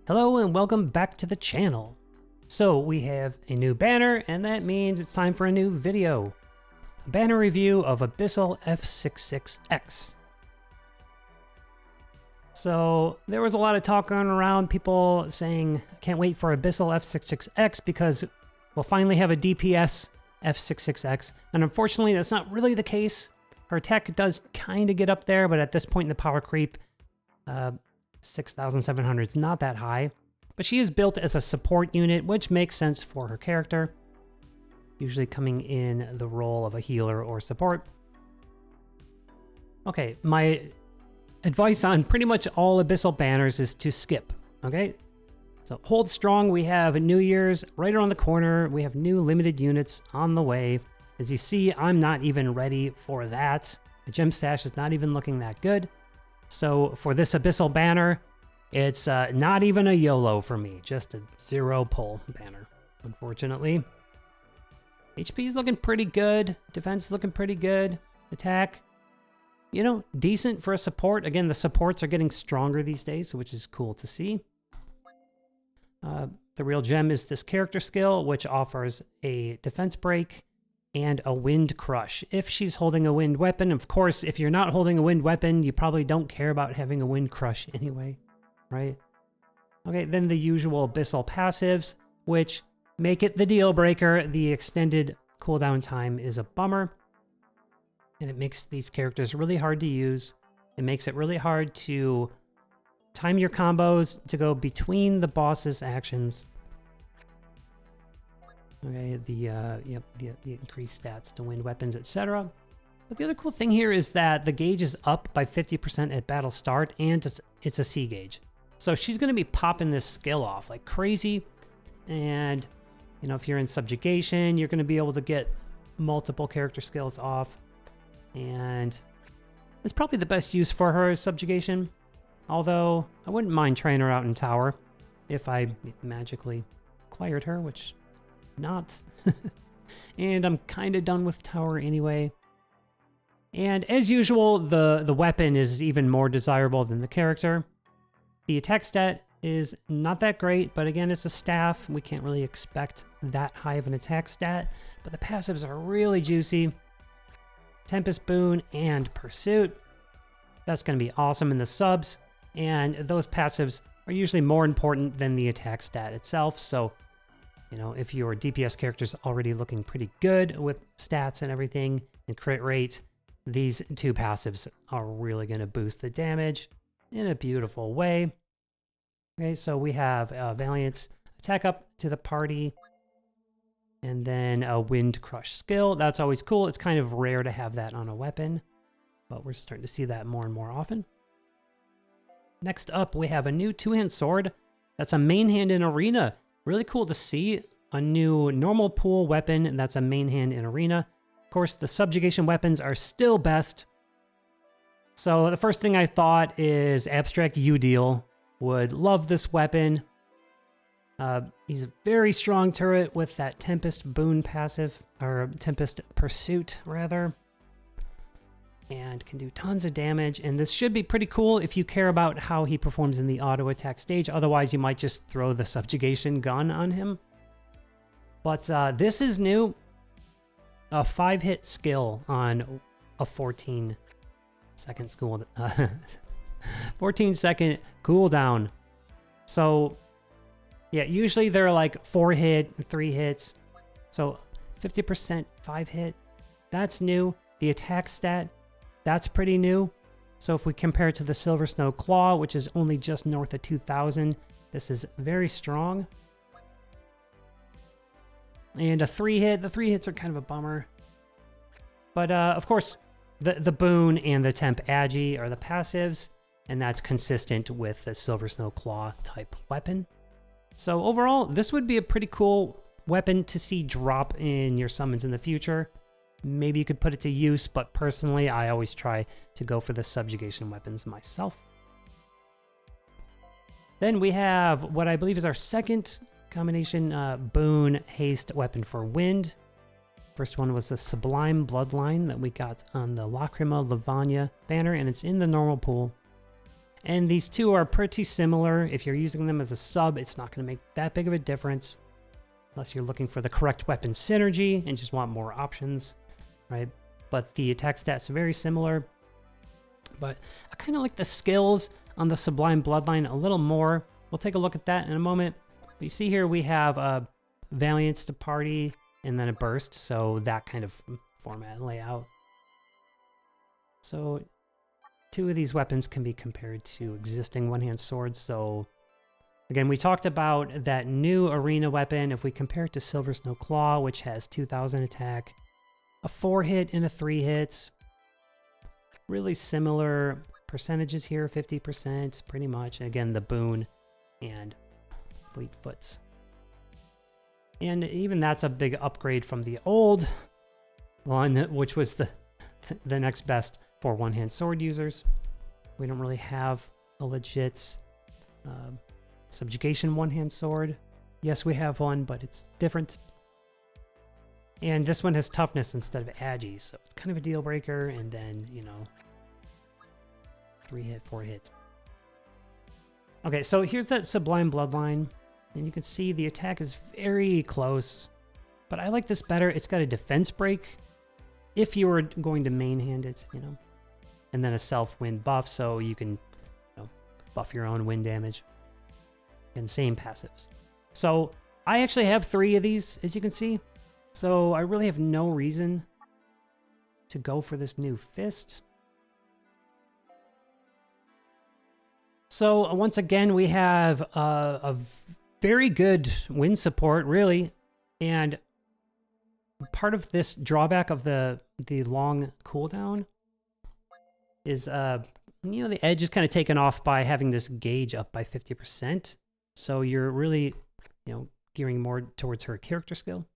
Hello and welcome back to the channel. So we have a new banner, and that means it's time for a new video. A banner review of Abyssal F66x. So there was a lot of talk going around, people saying, can't wait for Abyssal F66x because we'll finally have a DPS F66x. And unfortunately, that's not really the case. Her attack does kind of get up there, but at this point in the power creep, 6,700 is not that high, but she is built as a support unit, which makes sense for her character, usually coming in the role of a healer or support. Okay, my advice on pretty much all Abyssal banners is to skip, okay? So hold strong, we have New Year's right around the corner, we have new limited units on the way. As you see, I'm not even ready for that. The gem stash is not even looking that good. So for this Abyssal banner, it's not even a YOLO for me, just a 0 pull banner, unfortunately. HP is looking pretty good, defense is looking pretty good, attack, you know, decent for a support. Again, the supports are getting stronger these days, which is cool to see. The real gem is this character skill, which offers a defense break and a wind crush. If she's holding a wind weapon, of course, if you're not holding a wind weapon, you probably don't care about having a wind crush anyway, right? Okay, then the usual Abyssal passives, which make it the deal breaker. The extended cooldown time is a bummer, and it makes these characters really hard to use. It makes it really hard to time your combos to go between the boss's actions. Okay, the increased stats to wind weapons, etc. But the other cool thing here is that the gauge is up by 50% at battle start, and it's a C gauge. So she's going to be popping this skill off like crazy. And, you know, if you're in subjugation, you're going to be able to get multiple character skills off. And it's probably the best use for her is subjugation. Although, I wouldn't mind trying her out in tower if I magically acquired her, which... not. And I'm kind of done with tower anyway. And as usual, the weapon is even more desirable than the character. The attack stat is not that great, but again, it's a staff. We can't really expect that high of an attack stat, but the passives are really juicy. Tempest Boon and Pursuit. That's going to be awesome in the subs, and those passives are usually more important than the attack stat itself, so you know, if your DPS character's already looking pretty good with stats and everything and crit rate, these two passives are really going to boost the damage in a beautiful way. Okay, so we have Valiant's attack up to the party, and then a Wind Crush skill. That's always cool. It's kind of rare to have that on a weapon, but we're starting to see that more and more often. Next up, we have a new two-hand sword. That's a main hand in Arena. Really cool to see a new normal pool weapon, and that's a main hand in Arena. Of course, the subjugation weapons are still best. So the first thing I thought is Abstract Udeal would love this weapon. He's a very strong turret with that Tempest Boon passive, or Tempest Pursuit, rather. And can do tons of damage, and this should be pretty cool if you care about how he performs in the auto attack stage. Otherwise, you might just throw the subjugation gun on him. But this is new. A 5-hit skill on a 14-second 14-second cooldown. So, yeah, usually they're like 4-hit, 3 hits. So 50% 5-hit. That's new. The attack stat, that's pretty new. So if we compare it to the Silver Snow Claw, which is only just north of 2,000, this is very strong. And a 3-hit. The 3 hits are kind of a bummer. But of course, the Boon and the Temp Agi are the passives, and that's consistent with the Silver Snow Claw type weapon. So overall, this would be a pretty cool weapon to see drop in your summons in the future. Maybe you could put it to use, but personally, I always try to go for the subjugation weapons myself. Then we have what I believe is our second combination Boon Haste weapon for wind. First one was the Sublime Bloodline that we got on the Lacrima Lavanya banner, and it's in the normal pool. And these two are pretty similar. If you're using them as a sub, it's not going to make that big of a difference. Unless you're looking for the correct weapon synergy and just want more options, right? But the attack stats are very similar. But I kind of like the skills on the Sublime Bloodline a little more. We'll take a look at that in a moment. But you see here we have a Valiance to party and then a burst. So that kind of format and layout. So two of these weapons can be compared to existing one-hand swords. So again, we talked about that new arena weapon. If we compare it to Silver Snow Claw, which has 2000 attack, a 4-hit and a 3-hit, really similar percentages here, 50% pretty much. Again, the boon and Fleetfoot's. And even that's a big upgrade from the old one, which was the next best for one-hand sword users. We don't really have a legit subjugation one-hand sword. Yes, we have one, but it's different. And this one has toughness instead of agi, so it's kind of a deal breaker. And then, you know, 3-hit, 4-hit. Okay, so here's that Sublime Bloodline. And you can see the attack is very close. But I like this better. It's got a defense break if you were going to main hand it, you know. And then a self-wind buff, so you can, you know, buff your own wind damage. And same passives. So I actually have 3 of these, as you can see. So I really have no reason to go for this new fist. So once again, we have a very good wind support, really. And part of this drawback of the long cooldown is, you know, the edge is kind of taken off by having this gauge up by 50%. So you're really, you know, gearing more towards her character skill.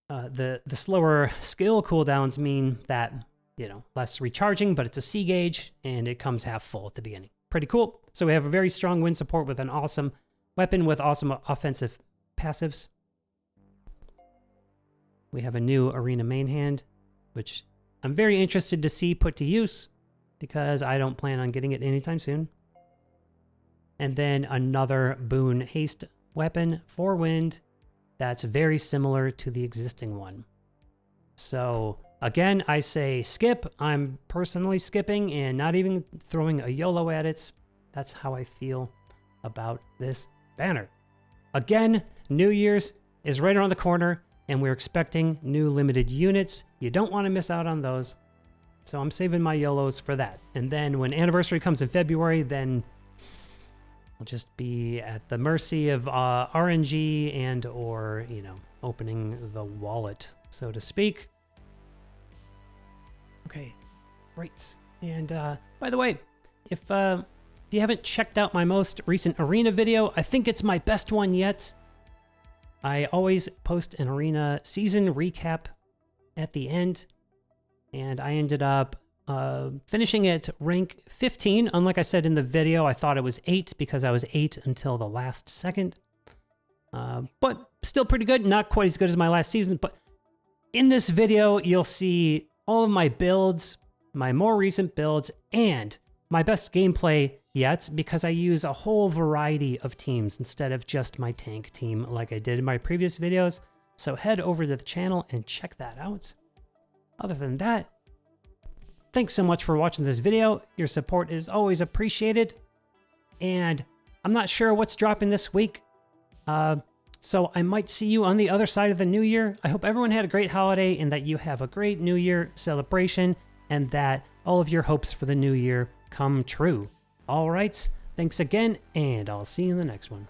The slower skill cooldowns mean that, you know, less recharging, but it's a C gauge and it comes half full at the beginning. Pretty cool. So we have a very strong wind support with an awesome weapon with awesome offensive passives. We have a new arena main hand, which I'm very interested to see put to use because I don't plan on getting it anytime soon. And then another boon haste weapon for wind that's very similar to the existing one. So again, I say skip. I'm personally skipping and not even throwing a YOLO at it. That's how I feel about this banner. Again, New Year's is right around the corner and we're expecting new limited units. You don't want to miss out on those. So I'm saving my YOLOs for that. And then when anniversary comes in February, then I'll just be at the mercy of RNG and or, you know, opening the wallet, so to speak. Okay, right. And by the way, if you haven't checked out my most recent arena video, I think it's my best one yet. I always post an arena season recap at the end. And I ended up finishing at rank 15. Unlike I said in the video, I thought it was 8 because I was 8 until the last second. But still pretty good. Not quite as good as my last season. But in this video, you'll see all of my builds, my more recent builds, and my best gameplay yet because I use a whole variety of teams instead of just my tank team like I did in my previous videos. So head over to the channel and check that out. Other than that, thanks so much for watching this video. Your support is always appreciated. And I'm not sure what's dropping this week. So I might see you on the other side of the new year. I hope everyone had a great holiday and that you have a great new year celebration and that all of your hopes for the new year come true. All right, thanks again, and I'll see you in the next one.